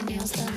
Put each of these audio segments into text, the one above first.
nails done.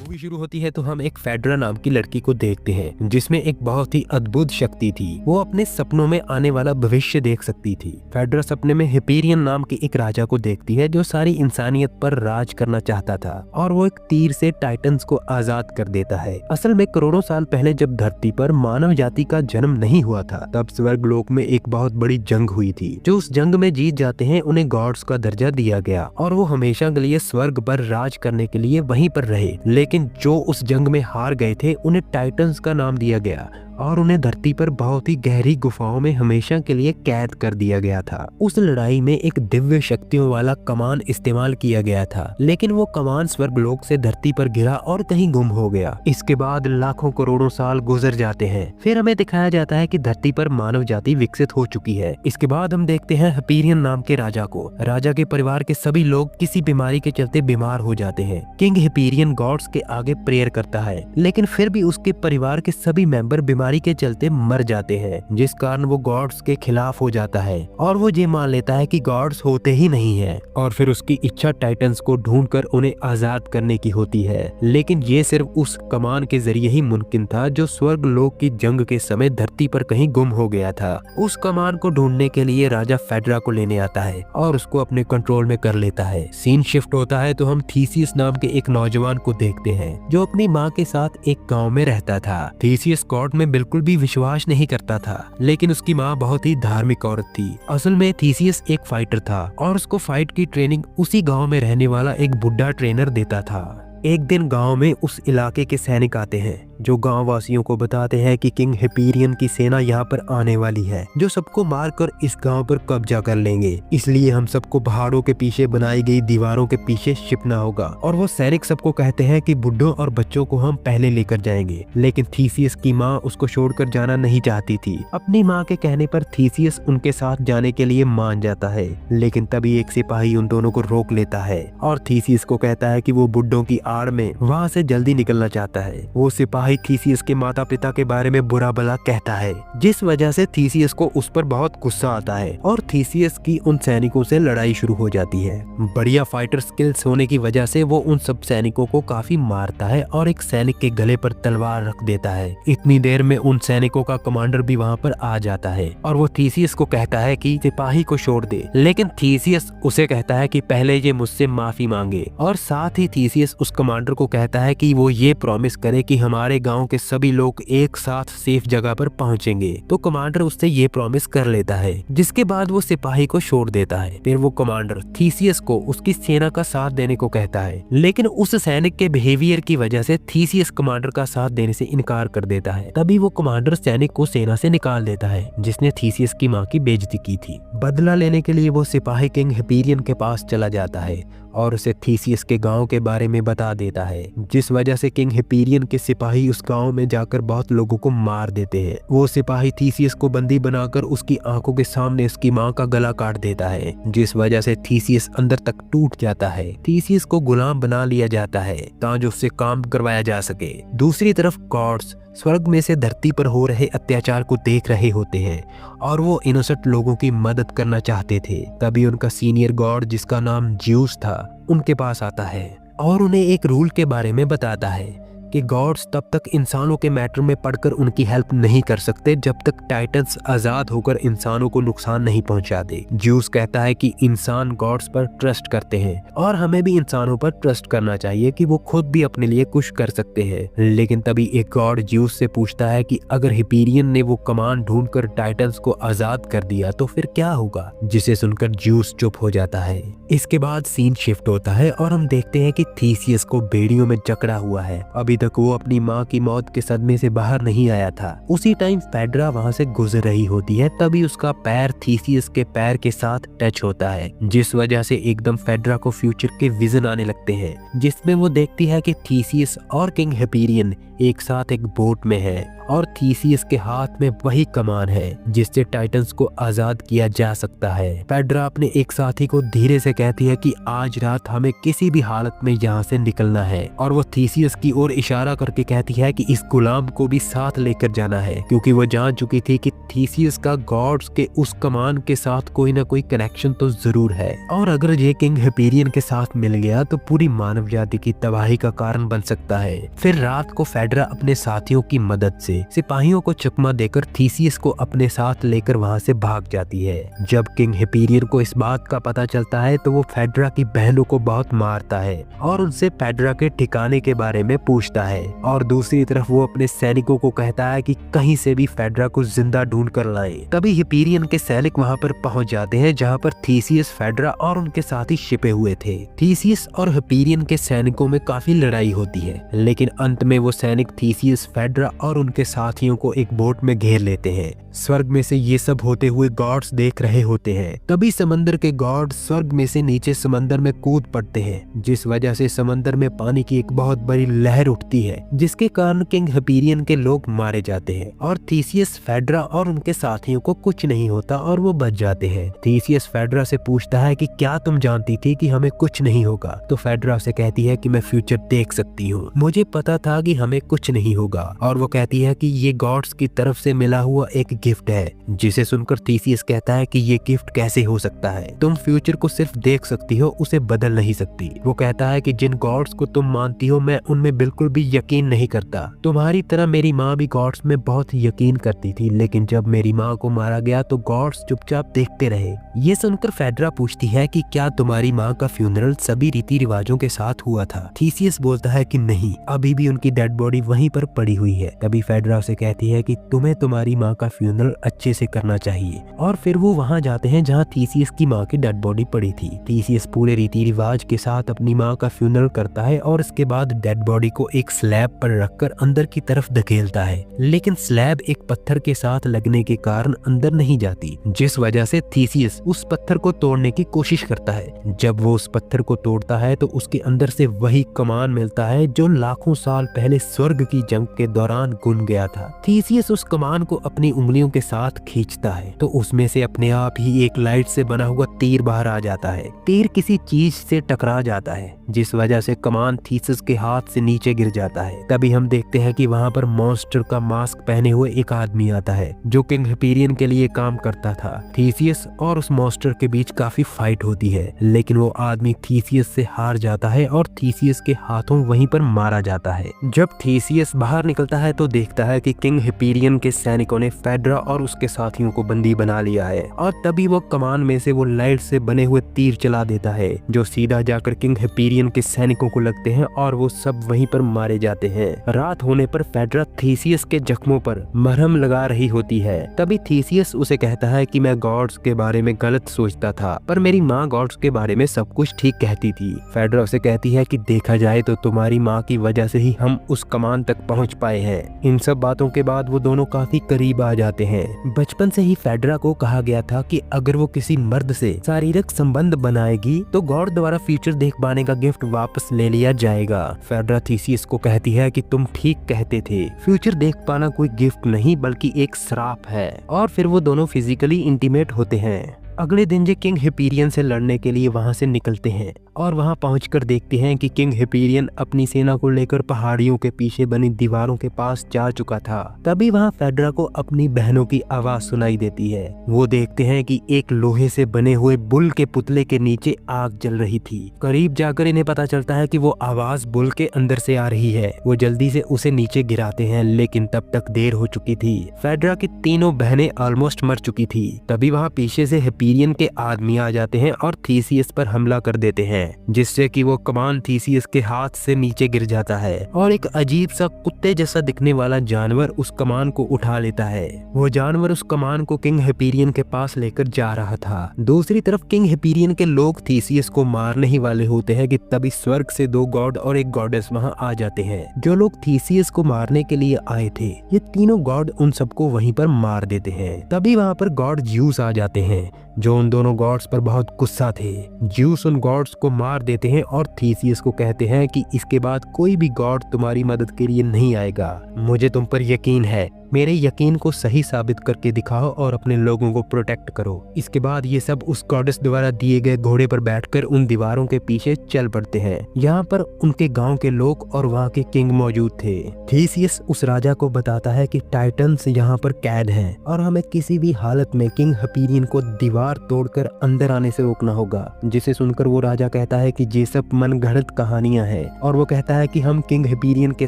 Movie शुरू होती है तो हम एक फेड्रा नाम की लड़की को देखते हैं जिसमें एक बहुत ही अद्भुत शक्ति थी। वो अपने सपनों में आने वाला भविष्य देख सकती थी। फेड्रा सपने में हिपेरियन नाम के एक राजा को देखती है जो सारी इंसानियत पर राज करना चाहता था और वो एक तीर से टाइटन्स को आजाद कर देता है। असल में करोड़ों साल पहले जब धरती पर मानव जाति का जन्म नहीं हुआ था तब स्वर्ग लोक में एक बहुत बड़ी जंग हुई थी। जो उस जंग में जीत जाते हैं उन्हें गॉड्स का दर्जा दिया गया और वो हमेशा के लिए स्वर्ग पर राज करने के लिए वहीं पर रहे। लेकिन जो उस जंग में हार गए थे उन्हें टाइटन्स का नाम दिया गया और उन्हें धरती पर बहुत ही गहरी गुफाओं में हमेशा के लिए कैद कर दिया गया था। उस लड़ाई में एक दिव्य शक्तियों वाला कमान इस्तेमाल किया गया था, लेकिन वो कमान स्वर्गलोक से धरती पर गिरा और कहीं गुम हो गया। इसके बाद लाखों करोड़ों साल गुजर जाते हैं। फिर हमें दिखाया जाता है कि धरती पर मानव जाति विकसित हो चुकी है। इसके बाद हम देखते हैं हिपेरियन नाम के राजा को। राजा के परिवार के सभी लोग किसी बीमारी के चलते बीमार हो जाते हैं। किंग हिपेरियन गॉड्स के आगे प्रेयर करता है, लेकिन फिर भी उसके परिवार के सभी मेंबर बीमारी के चलते मर जाते हैं, जिस कारण वो गॉड्स के खिलाफ हो जाता है और वो ये मान लेता है कि गॉड्स होते ही नहीं है और फिर उसकी इच्छा टाइटन्स को ढूंढकर उन्हें आजाद करने की होती है। लेकिन ये सिर्फ उस कमान के जरिए ही मुमकिन था जो स्वर्ग लोक की जंग के समय धरती पर कहीं गुम हो गया था। उस कमान को ढूंढने के लिए राजा फेड्रा को लेने आता है और उसको अपने कंट्रोल में कर लेता है। सीन शिफ्ट होता है तो हम थीसियस नाम के एक नौजवान को देखते हैं जो अपनी माँ के साथ एक गाँव में रहता था। थीसियस गॉड में बिल्कुल भी विश्वास नहीं करता था, लेकिन उसकी माँ बहुत ही धार्मिक औरत थी। असल में थीसियस एक फाइटर था और उसको फाइट की ट्रेनिंग उसी गांव में रहने वाला एक बुढ़ा ट्रेनर देता था। एक दिन गांव में उस इलाके के सैनिक आते हैं जो गांव वासियों को बताते हैं कि किंग हिपेरियन की सेना यहाँ पर आने वाली है जो सबको मारकर इस गांव पर कब्जा कर लेंगे। इसलिए हम सबको पहाड़ों के पीछे बनाई गई दीवारों के पीछे छिपना होगा। और वो सैनिक सबको कहते हैं कि बुढ़ों और बच्चों को हम पहले लेकर जाएंगे, लेकिन थीसियस की माँ उसको छोड़कर जाना नहीं चाहती थी। अपनी माँ के कहने पर थीसियस उनके साथ जाने के लिए मान जाता है, लेकिन तभी एक सिपाही उन दोनों को रोक लेता है और थीसियस को कहता है कि वो बुढ़ों की आड़ में वहाँ से जल्दी निकलना चाहता है। वो सिपाही थीसियस के माता पिता के बारे में बुरा भला कहता है, जिस वजह से थीसियस को उस पर बहुत गुस्सा आता है और थीसियस की उन सैनिकों से लड़ाई शुरू हो जाती है। बढ़िया फाइटर स्किल्स होने की वजह से वो उन सब सैनिकों को काफी मारता है और एक सैनिक के गले पर तलवार रख देता है। इतनी देर में उन सैनिकों का कमांडर भी वहाँ पर आ जाता है और वो थीसियस को कहता है कि सिपाही को छोड़ दे, लेकिन थीसियस उसे कहता है कि पहले ये मुझसे माफी मांगे और साथ ही थीसियस उस कमांडर को कहता है कि वो ये प्रॉमिस करे कि हमारे गांव के सभी लोग एक साथ सेफ जगह पर पहुंचेंगे। तो कमांडर उससे ये प्रॉमिस कर लेता है, जिसके बाद वो सिपाही को छोड़ देता है। फिर वो कमांडर थीसियस को उसकी सेना का साथ देने को कहता है, लेकिन उस सैनिक के बिहेवियर की वजह से थीसियस कमांडर का साथ देने से इनकार कर देता है। तभी वो कमांडर सैनिक को सेना से निकाल देता है जिसने थीसियस की माँ की बेइज्जती की थी। बदला लेने के लिए वो सिपाही किंग हिपेरियन के पास चला जाता है और उसे थीसियस के गांव के बारे में बता देता है, जिस वजह से किंग हिपेरियन के सिपाही उस गांव में जाकर बहुत लोगों को मार देते हैं। वो सिपाही थीसियस को बंदी बनाकर उसकी आंखों के सामने उसकी मां का गला काट देता है, जिस वजह से थीसियस अंदर तक टूट जाता है। थीसियस को गुलाम बना लिया जाता है ताकि उससे काम करवाया जा सके। दूसरी तरफ गॉड्स स्वर्ग में से धरती पर हो रहे अत्याचार को देख रहे होते हैं और वो इनोसेंट लोगों की मदद करना चाहते थे। तभी उनका सीनियर गॉड जिसका नाम ज्यूस था उनके पास आता है और उन्हें एक रूल के बारे में बताता है कि गॉड्स तब तक इंसानों के मैटर में पढ़कर उनकी हेल्प नहीं कर सकते जब तक टाइटन्स आजाद होकर इंसानों को नुकसान नहीं पहुंचा दे। ज्यूस कहता है कि इंसान गॉड्स पर ट्रस्ट करते हैं और हमें भी इंसानों पर ट्रस्ट करना चाहिए कि वो खुद भी अपने लिए कुछ कर सकते हैं। लेकिन तभी एक गॉड ज्यूस से पूछता है कि अगर हिपेरियन ने वो कमान ढूंढकर टाइटन्स को आजाद कर दिया तो फिर क्या होगा, जिसे सुनकर ज्यूस चुप हो जाता है। इसके बाद सीन शिफ्ट होता है और हम देखते हैं कि थीसियस को बेड़ियों में जकड़ा हुआ है। अभी तक वो अपनी माँ की मौत के सदमे से बाहर नहीं आया था। उसी टाइम फेड्रा वहाँ से गुजर रही होती है, तभी उसका पैर थीसियस के पैर के साथ टच होता है, जिस वजह से एकदम फेड्रा को फ्यूचर के विजन आने लगते हैं, जिसमें वो देखती है कि थीसियस और किंग हिपेरियन एक साथ एक बोट में है और थीसियस के हाथ में वही कमान है जिससे टाइटन्स को आजाद किया जा सकता है। फेड्रा अपने एक साथी को धीरे से कहती है कि आज रात हमें किसी भी हालत में यहाँ से निकलना है और वो थीसियस की ओर इशारा इशारा करके कहती है कि इस गुलाम को भी साथ लेकर जाना है, क्योंकि वो जान चुकी थी कि थीसियस का गॉड्स के उस कमान के साथ कोई ना कोई कनेक्शन तो जरूर है, और अगर ये किंग हिपेरियन के साथ मिल गया तो पूरी मानव जाति की तबाही का कारण बन सकता है। फिर रात को फेड्रा अपने साथियों की मदद से सिपाहियों को चकमा देकर थीसियस को अपने साथ लेकर वहां से भाग जाती है। जब किंग हिपेरियन को इस बात का पता चलता है तो वो फेड्रा की बहनों को बहुत मारता है और उनसे फेड्रा के ठिकाने के बारे में पूछता है, और दूसरी तरफ वो अपने सैनिकों को कहता है कि कहीं से भी फेड्रा को जिंदा ढूंढ कर लाएं। तभी हिपेरियन के सैनिक वहां पर पहुंच जाते हैं जहां पर थीसियस, फेड्रा और उनके साथी छिपे हुए थे। थीसियस और हिपेरियन के सैनिकों में काफी लड़ाई होती है, लेकिन अंत में वो सैनिक थीसियस, फेड्रा और उनके साथियों को एक बोट में घेर लेते हैं। स्वर्ग में से ये सब होते हुए गॉड्स देख रहे होते हैं। तभी समंदर के गॉड स्वर्ग में से नीचे समंदर में कूद पड़ते हैं, जिस वजह से समंदर में पानी की एक बहुत बड़ी लहर उठती है, जिसके कारण किंग हिपेरियन के लोग मारे जाते हैं और थीसियस, फेड्रा और उनके साथियों को कुछ नहीं होता और वो बच जाते हैं। थीसियस फेड्रा से पूछता है कि क्या तुम जानती थी कि हमें कुछ नहीं होगा? तो फेड्रा से कहती है कि मैं फ्यूचर देख सकती हूँ, मुझे पता था कि हमें कुछ नहीं होगा। और वो कहती है कि ये गॉड्स की तरफ से मिला हुआ एक गिफ्ट है, जिसे सुनकर थीसियस कहता है कि ये गिफ्ट कैसे हो सकता है? तुम फ्यूचर को सिर्फ देख सकती हो, उसे बदल नहीं सकती। वो कहता है कि जिन गॉड्स को तुम मानती हो मैं उनमें बिल्कुल भी यकीन नहीं करता। तुम्हारी तरह मेरी माँ भी गॉड्स में बहुत यकीन करती थी, लेकिन जब मेरी माँ को मारा गया तो गॉड्स चुपचाप देखते रहे। ये सुनकर फेड्रा पूछती है कि क्या तुम्हारी माँ का फ्यूनरल सभी रीति रिवाजों के साथ हुआ था? थीसियस बोलता है कि नहीं, अभी भी उनकी डेड बॉडी वहीं पर पड़ी हुई है। तभी फेड्रा से कहती है कि तुम्हें तुम्हारी माँ का फ्यूनरल अच्छे से करना चाहिए, और फिर वो वहाँ जाते हैं जहाँ थीसियस की माँ की डेड बॉडी पड़ी थी। थीसियस पूरे रीति रिवाज के साथ अपनी माँ का फ्यूनरल करता है और इसके बाद डेड बॉडी को एक स्लैब पर रखकर अंदर की तरफ धकेलता है, लेकिन स्लैब एक पत्थर के साथ लगने के कारण अंदर नहीं जाती, जिस वजह से थीसियस उस पत्थर को तोड़ने की कोशिश करता है। जब वो उस पत्थर को तोड़ता है तो उसके अंदर से वही कमान मिलता है जो लाखों साल पहले स्वर्ग की जंग के दौरान गुम गया था। थीसियस उस कमान को अपनी उंगलियों के साथ खींचता है तो उसमें से अपने आप ही एक लाइट से बना हुआ तीर बाहर आ जाता है। तीर किसी चीज से टकरा जाता है, जिस वजह से कमान थीसियस के हाथ से नीचे गिर जाता है। तभी हम देखते हैं कि वहाँ पर मॉन्स्टर का मास्क पहने हुए एक आदमी आता है जो किंग हिपेरियन के लिए काम करता था। थीसियस और उस मॉन्स्टर के बीच काफी फाइट होती है, लेकिन वो आदमी थीसियस से हार जाता है और थीसियस के हाथों वहीं पर मारा जाता है। जब थीसियस बाहर निकलता है तो देखता है कि किंग हिपेरियन के सैनिकों ने फेड्रा और उसके साथियों को बंदी बना लिया है, और तभी वो कमान में से वो लाइट से बने हुए तीर चला देता है जो सीधा जाकर किंग हिपेरियन के सैनिकों को लगते हैं और वो सब वहीं पर मारे जाते हैं। रात होने पर फेड्रा थीसियस के जख्मों पर मरहम लगा रही होती है। तभी थीसियस उसे कहता है कि मैं गॉड्स के बारे में गलत सोचता था, पर मेरी माँ गॉड्स के बारे में सब कुछ ठीक कहती थी। फेड्रा उसे कहती है कि देखा जाए तो तुम्हारी माँ की वजह से ही हम उस कमान तक पहुँच पाए हैं। इन सब बातों के बाद वो दोनों काफी करीब आ जाते हैं। बचपन से ही फेड्रा को कहा गया था कि अगर वो किसी मर्द से शारीरिक संबंध बनाएगी तो गॉड द्वारा फ्यूचर देख पाने का गिफ्ट वापस ले लिया जाएगा। फेड्रा थीसियस को कहती है कि तुम ठीक कहते थे, फ्यूचर देख पाना कोई गिफ्ट नहीं बल्कि एक श्राप है, और फिर वो दोनों फिजिकली इंटीमेट होते हैं। अगले दिन ये किंग हिपेरियन से लड़ने के लिए वहां से निकलते हैं और वहां पहुंचकर देखते हैं कि किंग हिपेरियन अपनी सेना को लेकर पहाड़ियों के पीछे बनी दीवारों के पास जा चुका था। तभी वहां फेड्रा को अपनी बहनों की आवाज सुनाई देती है। वो देखते हैं कि एक लोहे से बने हुए बुल के पुतले के नीचे आग जल रही थी। करीब जाकर इन्हें पता चलता है कि वो आवाज बुल के अंदर से आ रही है। वो जल्दी से उसे नीचे गिराते हैं, लेकिन तब तक देर हो चुकी थी। फेड्रा की तीनों बहनें ऑलमोस्ट मर चुकी थी। तभी वहाँ पीछे से हिपेरियन के आदमी आ जाते हैं और थीसियस पर हमला कर देते हैं, जिससे कि वो कमान थीसियस के हाथ से नीचे गिर जाता है और एक अजीब सा कुत्ते जैसा दिखने वाला जानवर उस कमान को उठा लेता है। वो जानवर उस कमान को किंग हिपेरियन के पास लेकर जा रहा था। दूसरी तरफ किंग हिपेरियन के लोग थीसियस को मारने ही वाले होते हैं कि तभी स्वर्ग से दो गॉड और एक गॉडेस वहाँ आ जाते हैं। जो लोग थीसियस को मारने के लिए आए थे, ये तीनों गॉड उन सबको वहीं पर मार देते हैं। तभी वहाँ पर गॉड ज्यूस आ जाते हैं, जो उन दोनों गॉड्स पर बहुत गुस्सा थे। ज्यूस उन गॉड्स को मार देते हैं और थीसियस को कहते हैं कि इसके बाद कोई भी गॉड तुम्हारी मदद के लिए नहीं आएगा। मुझे तुम पर यकीन है, मेरे यकीन को सही साबित करके दिखाओ और अपने लोगों को प्रोटेक्ट करो। इसके बाद ये सब उस गॉडेस द्वारा दिए गए घोड़े पर बैठकर उन दीवारों के पीछे चल पड़ते हैं। यहाँ पर उनके गांव के लोग और वहाँ के किंग मौजूद थे। थीसियस उस राजा को बताता है कि टाइटन्स यहाँ पर कैद हैं और हमें किसी भी हालत में किंग हिपेरियन को दीवार तोड़कर अंदर आने से रोकना होगा। जिसे सुनकर वो राजा कहता है कि ये सब मनगढ़ंत कहानियां हैं और वो कहता है कि हम किंग हिपेरियन के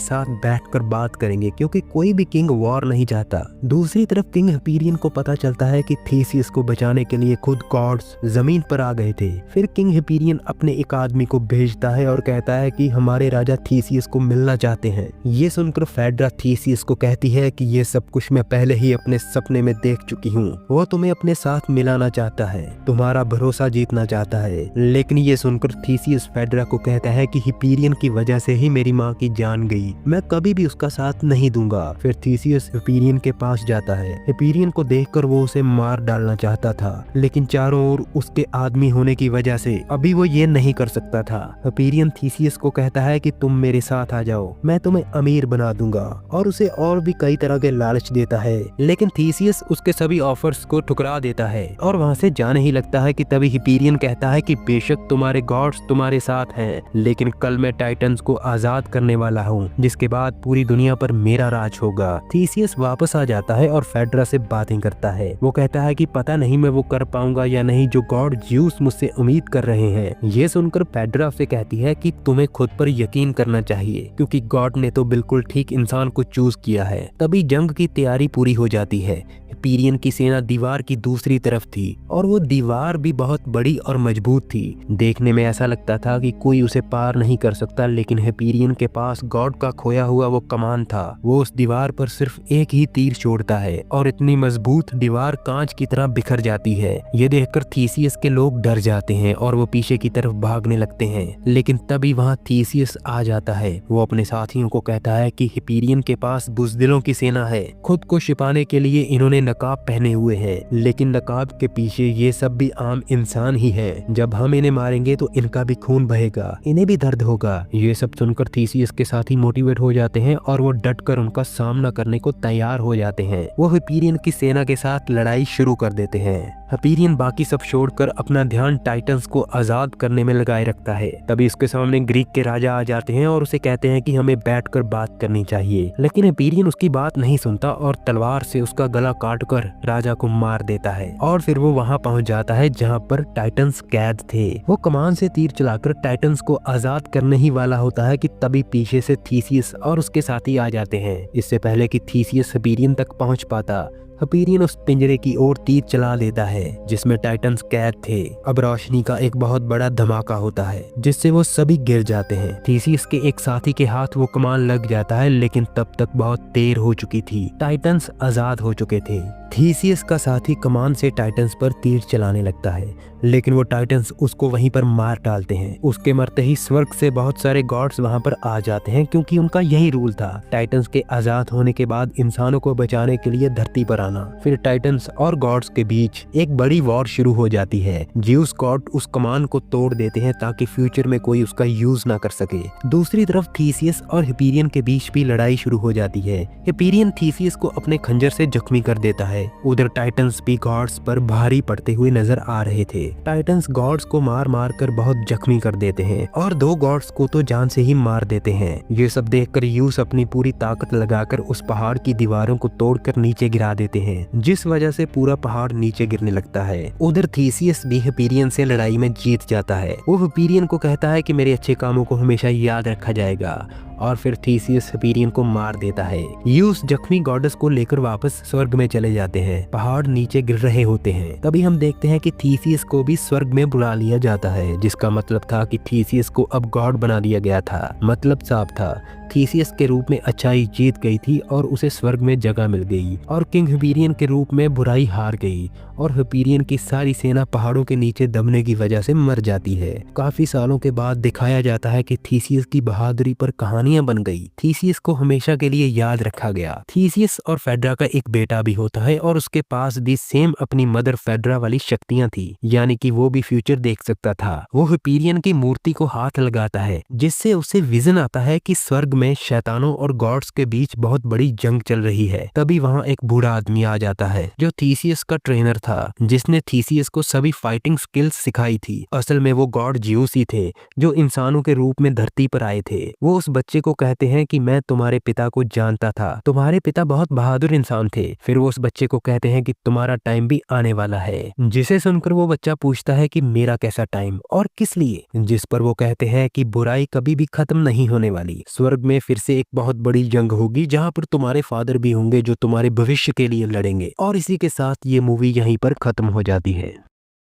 साथ बैठकर बात करेंगे, क्योंकि कोई भी किंग वॉर नहीं चाहता। दूसरी तरफ किंग हिपेरियन को पता चलता है कि थीसियस को बचाने के लिए खुद गॉड्स जमीन पर आ गए थे। फिर किंग हिपेरियन अपने एक आदमी को भेजता है और कहता है कि हमारे राजा थीसियस को मिलना चाहते हैं। ये सुनकर फेड्रा थीसियस को कहती है कि ये सब कुछ मैं पहले ही अपने सपने में देख चुकी हूँ। वो तुम्हें अपने साथ मिलाना चाहता है, तुम्हारा भरोसा जीतना चाहता है। लेकिन ये सुनकर थीसियस फेड्रा को कहता है कि हिपेरियन की वजह से ही मेरी माँ की जान गई, मैं कभी भी उसका साथ नहीं दूंगा। फिर थीसियस हिपेरियन के पास जाता है। हिपेरियन को देखकर वो उसे मार डालना चाहता था, लेकिन चारों ओर उसके आदमी होने की वजह से अभी वो ये नहीं कर सकता था। हिपेरियन थीसियस को कहता है कि तुम मेरे साथ आ जाओ, मैं तुम्हें अमीर बना दूंगा, और उसे और भी कई तरह के लालच देता है। लेकिन थीसियस उसके सभी ऑफर्स को ठुकरा देता है और वहाँ से जाने ही लगता है कि तभी हिपेरियन कहता है कि बेशक तुम्हारे गॉड्स तुम्हारे साथ हैं, लेकिन कल मैं टाइटन्स को आजाद करने वाला हूँ, जिसके बाद पूरी दुनिया पर मेरा राज होगा। थीसियस वापस आ जाता है और फेड्रा से बातें करता है। वो कहता है कि पता नहीं मैं वो कर पाऊंगा या नहीं जो गॉड ज्यूस मुझसे उम्मीद कर रहे हैं। ये सुनकर फेड्रा से कहती है कि तुम्हें खुद पर यकीन करना चाहिए, क्योंकि गॉड ने तो बिल्कुल ठीक इंसान को चूज किया है। तभी जंग की तैयारी पूरी हो जाती है। हिपेरियन की सेना दीवार की दूसरी तरफ थी और वो दीवार भी बहुत बड़ी और मजबूत थी। देखने में ऐसा लगता था कि कोई उसे पार नहीं कर सकता, लेकिन हिपेरियन के पास गॉड का खोया हुआ वो कमान था। वो उस दीवार पर सिर्फ एक ही तीर छोड़ता है और इतनी मजबूत दीवार कांच की तरह बिखर जाती है। ये देखकर थीसियस के लोग डर जाते हैं और वो पीछे की तरफ भागने लगते हैं। लेकिन तभी वहाँ थीसियस आ जाता है। वो अपने साथियों को कहता है कि हिपेरियन के पास बुज़दिलों की सेना है। खुद को छिपाने के लिए इन्होंने नकाब पहने हुए हैं, लेकिन नकाब के पीछे ये सब भी आम इंसान ही हैं। जब हम इन्हें मारेंगे तो इनका भी खून बहेगा, इन्हें भी दर्द होगा। ये सब सुनकर थीसियस के साथी मोटिवेट हो जाते हैं और वो डटकर उनका सामना करने को तैयार हो जाते हैं। वो हिपेरियन की सेना के साथ लड़ाई शुरू कर देते हैं। हिपेरियन बाकी सब छोड़कर अपना ध्यान टाइटन्स को आजाद करने में लगाए रखता है। तभी उसके सामने ग्रीक के राजा आ जाते हैं और उसे कहते हैं कि हमें बैठकर बात करनी चाहिए। लेकिन हिपेरियन उसकी बात नहीं सुनता और तलवार से उसका गला काटकर राजा को मार देता है। और फिर वो वहां पहुंच जाता है जहां पर टाइटन्स कैद थे। वो कमान से तीर चलाकर टाइटन्स को आजाद करने ही वाला होता है कि तभी पीछे से थीसियस और उसके साथी आ जाते हैं। इससे पहले कि थीसियस हिपेरियन तक पहुंच पाता, हिपेरियन उस पिंजरे की ओर तीर चला देता है जिसमें टाइटन्स कैद थे। अब रोशनी का एक बहुत बड़ा धमाका होता है जिससे वो सभी गिर जाते हैं। थीसियस के एक साथी के हाथ वो कमान लग जाता है, लेकिन तब तक बहुत देर हो चुकी थी। टाइटन्स आजाद हो चुके थे। थीसियस का साथी कमान से टाइटन्स पर तीर चलाने लगता है, लेकिन वो टाइटन्स उसको वहीं पर मार डालते हैं। उसके मरते ही स्वर्ग से बहुत सारे गॉड्स वहां पर आ जाते हैं, क्योंकि उनका यही रूल था टाइटन्स के आजाद होने के बाद इंसानों को बचाने के लिए धरती पर आना। फिर टाइटन्स और गॉड्स के बीच एक बड़ी वॉर शुरू हो जाती है। ज्यूस गॉड उस कमान को तोड़ देते हैं ताकि फ्यूचर में कोई उसका यूज ना कर सके। दूसरी तरफ थीसियस और हिपेरियन के बीच भी लड़ाई शुरू हो जाती है। हिपेरियन थीसियस को अपने खंजर से जख्मी कर देता है। उधर टाइटन्स भी गॉड्स पर भारी पड़ते हुए नजर आ रहे थे। टाइटन्स गॉड्स को मार मार कर बहुत जख्मी कर देते हैं और दो गॉड्स को तो जान से ही मार देते हैं। ये सब देखकर यूस अपनी पूरी ताकत लगाकर उस पहाड़ की दीवारों को तोड़कर नीचे गिरा देते हैं, जिस वजह से पूरा पहाड़ नीचे गिरने लगता है। उधर थीसियस भी हिपेरियन से लड़ाई में जीत जाता है। वो हिपेरियन को कहता है कि मेरे अच्छे कामों को हमेशा याद रखा जाएगा, और फिर थीसियस हिपेरियन को मार देता है। यूस जख्मी गॉडेस को लेकर वापस स्वर्ग में चले जाते हैं। पहाड़ नीचे गिर रहे होते हैं। तभी हम देखते हैं कि थीसियस को भी स्वर्ग में बुला लिया जाता है, जिसका मतलब था कि थीसियस को अब गॉड बना दिया गया था। मतलब साफ था, थीसियस के रूप में अच्छाई जीत गई थी और उसे स्वर्ग में जगह मिल गई, और किंग हिपेरियन के रूप में बुराई हार गई, और हिपेरियन की सारी सेना पहाड़ों के नीचे दबने की वजह से मर जाती है। काफी सालों के बाद दिखाया जाता है कि थीसियस की बहादुरी पर कहानी कहानियां बन गई। थीसियस को हमेशा के लिए याद रखा गया। थीसियस और फेड्रा का एक बेटा भी होता है और उसके पास भी सेम अपनी मदर फेड्रा वाली शक्तियां थी, यानी कि वो भी फ्यूचर देख सकता था। वो हिपेरियन की मूर्ति को हाथ लगाता है जिससे उसे विजन आता है कि स्वर्ग में शैतानों और गॉड्स के बीच बहुत बड़ी जंग चल रही है। तभी वहाँ एक बूढ़ा आदमी आ जाता है जो थीसियस का ट्रेनर था, जिसने थीसियस को सभी फाइटिंग स्किल्स सिखाई थी। असल में वो गॉड ज्यूस ही थे जो इंसानों के रूप में धरती पर आए थे। वो उस बच्चे को कहते हैं कि मैं तुम्हारे पिता को जानता था, तुम्हारे पिता बहुत बहादुर इंसान थे। फिर वो उस बच्चे को कहते हैं कि तुम्हारा टाइम भी आने वाला है, जिसे सुनकर वो बच्चा पूछता है कि मेरा कैसा टाइम और किस लिए, जिस पर वो कहते हैं कि बुराई कभी भी खत्म नहीं होने वाली। स्वर्ग में फिर से एक बहुत बड़ी जंग होगी जहाँ पर तुम्हारे फादर भी होंगे जो तुम्हारे भविष्य के लिए लड़ेंगे। और इसी के साथ ये मूवी यहीं पर खत्म हो जाती है।